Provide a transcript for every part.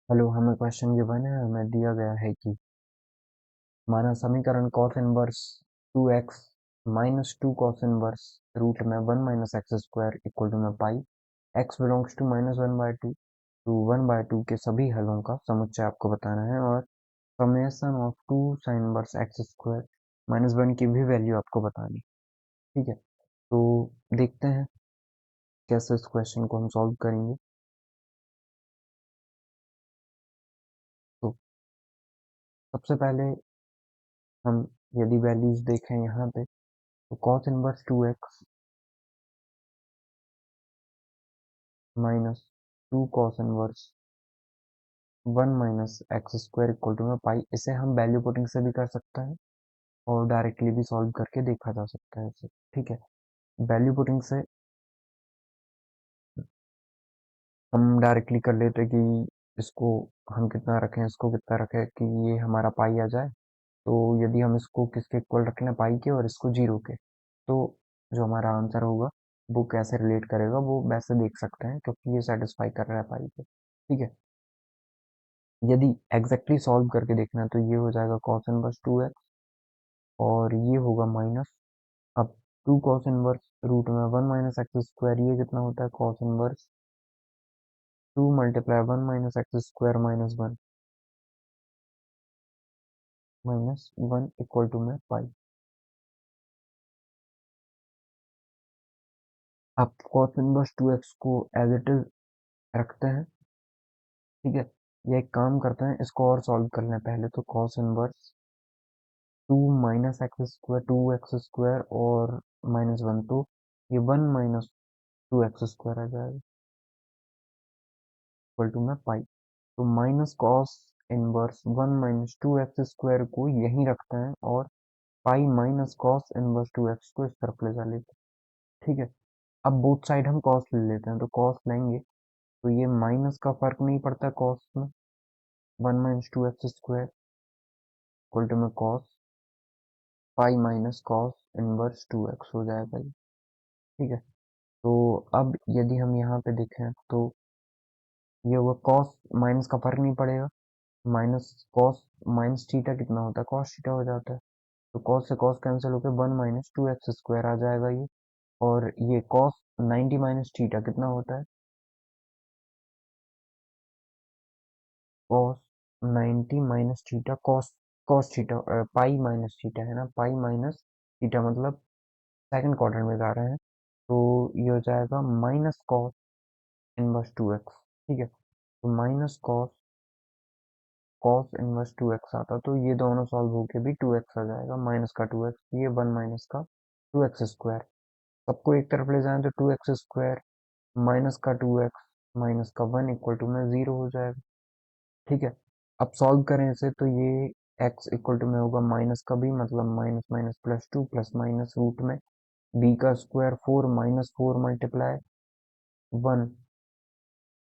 Hello, हमें question given है। हमें दिया गया है कि हमारा समीकरण cos inverse 2x minus 2 cos inverse root में 1 minus x square equal to में pi x belongs to -1/2 to 1/2 के सभी हलों का समुच्चय आपको बताना है और summation of 2 sine inverse x square -1 की भी वैल्यू आपको बतानी। ठीक है, तो देखते हैं कैसे इस क्वेश्चन को हम सॉल्व करेंगे। तो सबसे पहले हम यदि वैल्यूज देखें यहाँ पे, तो cos inverse 2x minus 2 cos inverse 1 minus x square equal to में पाई, इसे हम वैल्यू पुटिंग से भी कर सकते हैं और डायरेक्टली भी सॉल्व करके देखा जा सकता है इसे। ठीक है, वैल्यू पुटिंग से हम डायरेक्टली कर लेते हैं कि इसको हम कितना रखें, इसको कितना रखें कि ये हमारा पाई आ जाए। तो यदि हम इसको किसके इक्वल रख लें, पाई के, और इसको जीरो के, तो जो हमारा आंसर होगा वो कैसे रिलेट करेगा वो वैसे देख सकते हैं, क्योंकि ये सेटिस्फाई कर रहा है पाई को। ठीक है, यदि एग्जैक्टली सॉल्व करके देखना है तो ये हो जाएगा कॉस इनवर्स 2x और ये होगा माइनस। अब 2 कॉस इनवर्स रूट में 1 माइनस एक्स स्क्वायर, ये कितना होता है cos inverse 2 multiply 1 minus x square minus one equal to में पाई। अब कॉस इनवर्स 2x को एज इट इज रखते हैं। ठीक है, ये एक काम करते हैं, इसको और सॉल्व कर लें पहले। तो cos inverse 2 minus x square 2x square और -1, तो ये 1 माइनस 2x स्क्वायर आ जाएगा इक्वल टू में पाई। तो minus cos inverse 1 minus 2x square को यहीं रखते हैं और पाई माइनस कॉस इनवर्स 2x को इस तरफ ले जा लेते हैं। ठीक है, अब बोथ साइड हम कॉस ले लेते हैं, तो कॉस लेंगे तो ये माइनस का फर्क नहीं पड़ता कॉस में, 1 minus 2x square equal to में cos pi minus cos inverse 2x हो जाएगा ये। ठीक है, तो अब यदि हम यहाँ पे देखें तो ये हुआ कॉस, माइनस का फर्क नहीं पड़ेगा, माइनस कॉस माइनस थीटा कितना होता है, कॉस थीटा हो जाता है। तो कॉस से कॉस कैंसिल होकर 1 माइनस 2x स्क्वायर आ जाएगा ये। और ये कॉस 90 माइनस थीटा कितना होता है, cos 90 minus theta, cos cos theta pi minus theta है ना, पाई माइनस थीटा मतलब सेकंड क्वाड्रेंट में जा रहे हैं, तो ये हो जाएगा माइनस कॉस इनवर्स 2x। ठीक है, तो minus cos cos inverse 2x आता, तो ये दोनों सॉल्व होके भी 2x आ जाएगा, माइनस का 2x, ये 1 माइनस का 2x स्क्वायर, सबको एक तरफ ले जाएं तो 2x स्क्वायर माइनस का 2x माइनस का 1 इक्वल टू में 0 हो जाएगा। ठीक है, अब सॉल्व करें इसे तो ये x इक्वल टू में होगा माइनस का b, मतलब minus minus plus 2 plus minus root में b का स्क्वायर 4 माइनस 4 मल्टीप्लाई 1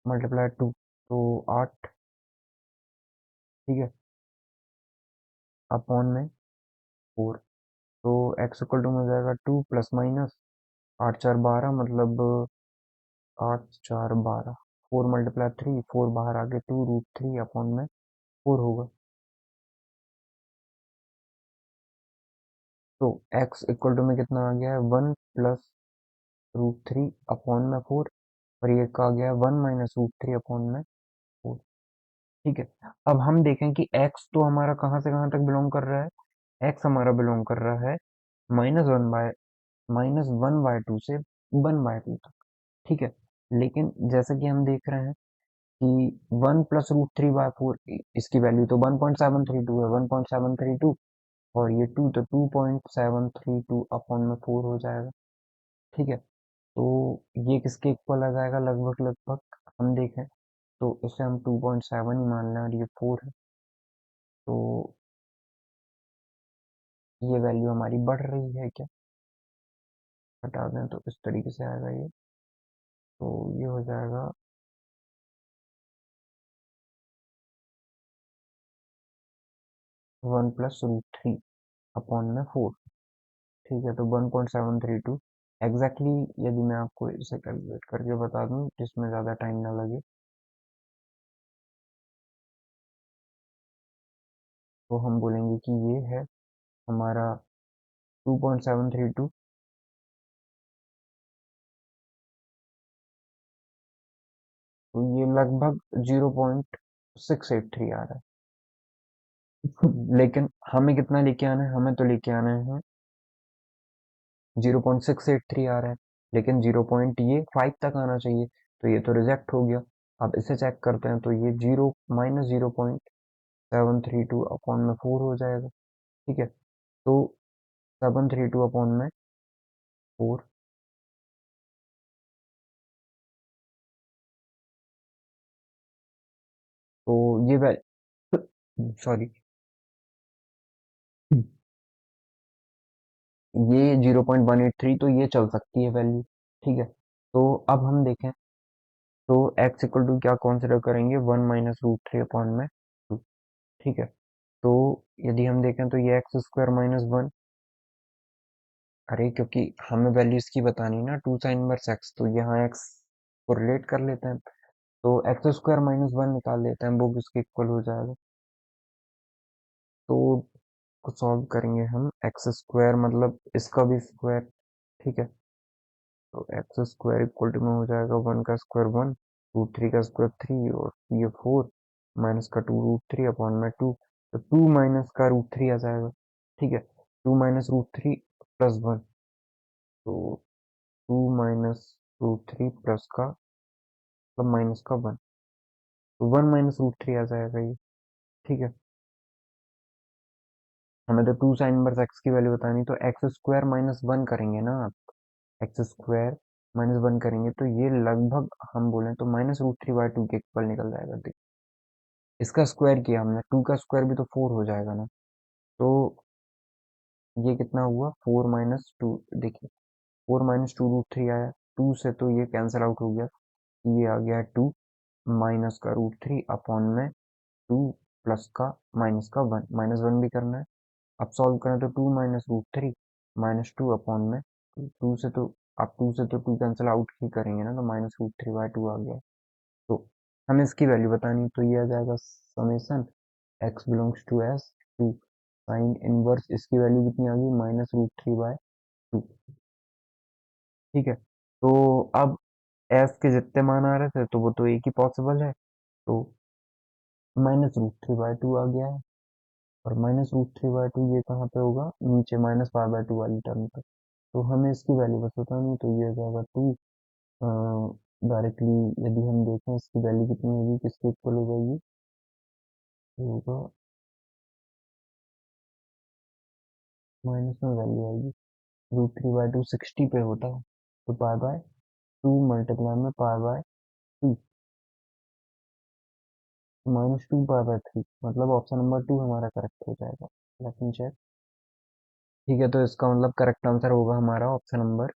मल्टीप्लाई 2, तो 8। ठीक है, अपॉन में 4, तो x इक्वल टू में हो जाएगा 2 प्लस माइनस 8 4 12, मतलब 8 4 12, 4 मल्टीप्लाई 3, 4 बाहर आगे 2 रूट 3 अपॉन में 4 होगा। तो x इक्वल टू में कितना आ गया है, 1 प्लस रूट 3 अपॉन में 4, और ये का आ गया है 1 माइनस रूट 3 अपॉन में 4। ठीक है, अब हम देखें कि x तो हमारा कहाँ से कहाँ तक बिलोंग कर रहा है, x हमारा बिलोंग कर रहा है -1/2 से 1/2 तक। ठीक है, लेकिन जैसे कि हम देख रहे हैं कि 1 प्लस रूट 3/4, इसकी वैल्यू तो 1.732 है, 1.732, और ये 2 तो 2.732 अपॉन में 4 हो जाएगा। ठीक है, तो ये किसके इक्वल आ जाएगा, लगभग लगभग हम देखें तो इसे हम 2.7 ही मान लें और ये 4 है, तो ये वैल्यू हमारी बढ़ रही है क्या, हटा दें तो इस तरीके से आएगा ये, तो ये हो जाएगा 1 प्लस रूट 3 अपॉन में 4। ठीक है, तो 1.732 एग्जैक्टली, यदि मैं आपको इसे कैलकुलेट करके बता दूं जिसमें ज़्यादा टाइम ना लगे, तो हम बोलेंगे कि ये है हमारा 2.732। तो ये लगभग 0.683 आ रहा है। लेकिन हमें कितना लेके आना है, हमें तो लेके आना है 0.683 आ रहा है, लेकिन 0. ये 5 तक आना चाहिए, तो ये तो रिजेक्ट हो गया। अब इसे चेक करते हैं, तो ये 0 - 0.732 अपॉन में 4 हो जाएगा। ठीक है, तो 732 अपॉन में 4। तो ये सॉरी, ये 0.183, तो ये चल सकती है वैल्यू। ठीक है, तो अब हम देखें, तो x इक्वल टू क्या कंसिडर करेंगे, 1 - √3 अपॉन में 2। ठीक है, तो यदि हम देखें तो ये x² - 1। अरे क्योंकि हमें वैल्यू इसकी बतानी ना, 2 sin 1x, तो यहाँ x को रिलेट कर लेते हैं, तो x² - 1 निकाल लेते हैं, वो किसके इक्वल हो जाएगा। तो को सॉल्व करेंगे हम, x² मतलब इसका भी स्क्वायर। ठीक है, तो x² इक्वल टू में हो जाएगा 1 का स्क्वायर 1, √3 का स्क्वायर 3, और ये 4 माइनस का 2 √3 अपॉन में 2। तो 2 माइनस का √3 आ जाएगा। ठीक है, 2 माइनस √3 प्लस 1, तो 2 माइनस √3 प्लस का मतलब माइनस का 1, तो 1 माइनस √3 आ जाएगा ये। ठीक है, हमें तो 2 sin 1x की वैल्यू बतानी, तो x² - 1 करेंगे ना आप, x² - 1 करेंगे, तो ये लगभग हम बोले तो -√3/2 के इक्वल निकल जाएगा। देखिए, इसका स्क्वायर किया हमने, 2 का स्क्वायर भी तो 4 हो जाएगा ना, तो ये कितना हुआ, 4 - 2। देखिए, 4 - 2 √3 आया, 2 से तो ये कैंसिल आउट हो गया, ये आ गया 2 माइनस का √3 अपॉन में 2 प्लस का माइनस का 1, -1 भी करना है। अब सॉल्व करें तो 2 - √3 -2 अपॉन में 2 से तो, आप 2 से तो 2 कैंसिल आउट ही करेंगे ना, तो -√3/2 आ गया। तो हमें इसकी वैल्यू बतानी, तो ये आ जाएगा समेसन x belongs to S to sine inverse, इसकी वैल्यू कितनी आ गई, -√3/2। ठीक है, तो अब एस के जितने मान आ रहे थे, तो वो तो एक ही पॉसिबल है, तो -√3/2 आ गया है। और -√3/2 ये कहाँ पे होगा, नीचे -π/2 वाली टर्म पे। तो हमें इसकी वैल्यू बस बतानी, तो ये हो जाएगा 2। डायरेक्टली यदि हम देखें, इसकी वैल्यू कितनी होगी, किसके इक्वल हो जाएगी, ये होगा माइनस में वैल्यू आएगी, √3/2 60 पे होता है, तो π/2 मल्टीप्लाई में π/2, -2π/3, मतलब ऑप्शन नंबर 2 हमारा करेक्ट हो जाएगा। Let me check. ठीक है, तो इसका मतलब करेक्ट आंसर होगा हमारा ऑप्शन नंबर